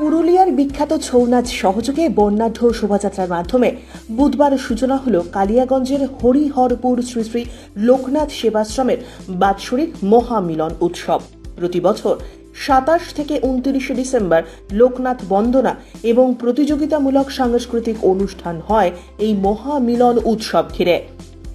পুরুলিয়ার বিখ্যাত ছৌ নাচ সহযোগে বর্ণাঢ্য শোভাযাত্রার মাধ্যমে বুধবার সূচনা হল কালিয়াগঞ্জের হরিহরপুর শ্রী শ্রী লোকনাথ সেবাশ্রমের বাৎসরিক মহামিলন উৎসব। প্রতি বছর 27 থেকে 29 ডিসেম্বর লোকনাথ বন্দনা এবং প্রতিযোগিতামূলক সাংস্কৃতিক অনুষ্ঠান হয় এই মহামিলন উৎসব ঘিরে।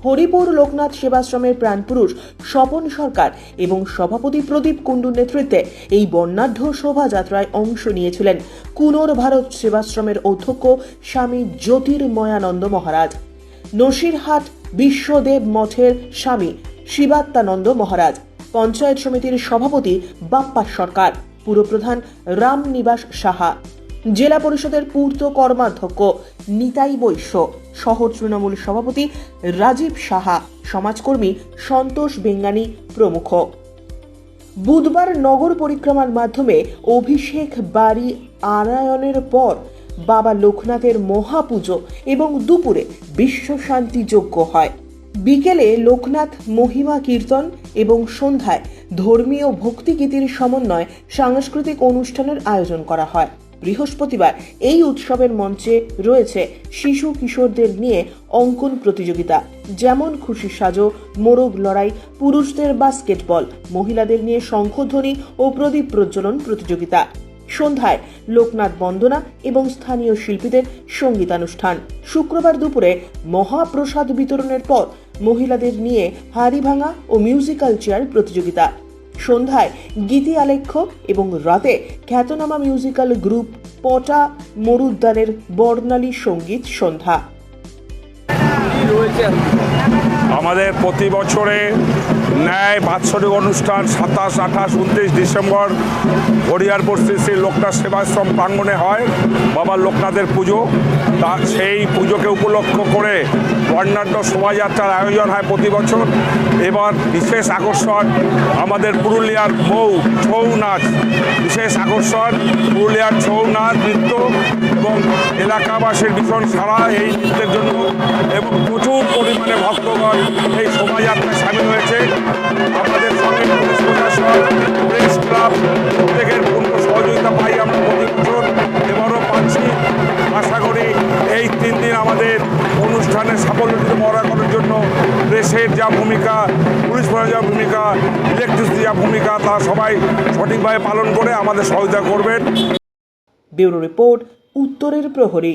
হরিপুর লোকনাথ সেবাশ্রমের প্রাণপুরুষ স্বপন সরকার এবং সভাপতি প্রদীপ কুণ্ডুর নেতৃত্বে এই বর্ণাঢ্য শোভাযাত্রায় অংশ নিয়েছিলেন কুনোর ভারত সেবাশ্রমের অধ্যক্ষ স্বামী জ্যোতির্ময়ানন্দ মহারাজ, নসিরহাট বিশ্বদেব মঠের স্বামী শিবাত্মানন্দ মহারাজ, পঞ্চায়েত সমিতির সভাপতি বাপ্পা সরকার, পুরপ্রধান রামনিবাস সাহা, জেলা পরিষদের পূর্ত কর্মাধ্যক্ষ নিতাই বৈশ্য, শহর তৃণমূল সভাপতি রাজীব সাহা, সমাজকর্মী সন্তোষ বেঙ্গানি প্রমুখ। বুধবার নগর পরিক্রমার মাধ্যমে অভিষেক বাড়ি আনায়নের পর বাবা লোকনাথের মহাপুজো এবং দুপুরে বিশ্ব শান্তি যজ্ঞ হয়। বিকেলে লোকনাথ মহিমা কীর্তন এবং সন্ধ্যায় ধর্মীয় ভক্তিগীতির সমন্বয়ে সাংস্কৃতিক অনুষ্ঠানের আয়োজন করা হয়। বৃহস্পতিবার এই উৎসবের মঞ্চে রয়েছে শিশু কিশোরদের নিয়ে অঙ্কন প্রতিযোগিতা, যেমন খুশি সাজো, মোরগ লড়াই, পুরুষদের বাস্কেটবল, মহিলাদের নিয়ে শঙ্খধ্বনি ও প্রদীপ প্রজ্বলন প্রতিযোগিতা। সন্ধ্যায় লোকনাথ বন্দনা এবং স্থানীয় শিল্পীদের সঙ্গীতানুষ্ঠান। শুক্রবার দুপুরে মহাপ্রসাদ বিতরণের পর মহিলাদের নিয়ে হাড়ি ভাঙা ও মিউজিক্যাল চেয়ার প্রতিযোগিতা। সন্ধ্যায় গীতি আলেখ্য এবং রাতে খ্যাতনামা মিউজিক্যাল গ্রুপ পটা মরুদ্যানের বর্ণালী সঙ্গীত সন্ধ্যা। আমাদের প্রতি বছরে ন্যায় বাৎসরিক অনুষ্ঠান 27, 28, 29 ডিসেম্বর হরিহরপুর শ্রী শ্রী লোকনাথ সেবাশ্রম প্রাঙ্গণে হয় বাবা লোকনাথের পুজো। তা সেই পুজোকে উপলক্ষ করে বর্ণাঢ্য শোভাযাত্রার আয়োজন হয় প্রতি বছর। এবার বিশেষ আকর্ষণ আমাদের পুরুলিয়ার ছৌ নাচ, বিশেষ আকর্ষণ পুরুলিয়ার ছৌ নাচ নৃত্য এবং এলাকাবাসীর ভীষণ সাড়া এই নৃত্যের জন্য এবং প্রচুর পরিমাণে ভক্তগণ এই শোভাযাত্রায় সামিল হয়েছে। আমাদের সঙ্গে পুলিশ প্রশাসন, প্রেস ক্লাব প্রত্যেকের পূর্ণ সহযোগিতা পাই আমরা প্রতি বছর, এবারও পাচ্ছি। আশা করি এই 3 দিন আমাদের অনুষ্ঠানের সাফল্যটিকে বড় করার জন্য প্রেসের যা ভূমিকা, পুলিশ প্রশাসনের যা ভূমিকা, ইলেকট্রিসিটির যা ভূমিকা, তা সবাই সঠিকভাবে পালন করে আমাদের সহযোগিতা করবেন। ব্যুরো রিপোর্ট, উত্তরের প্রহরী।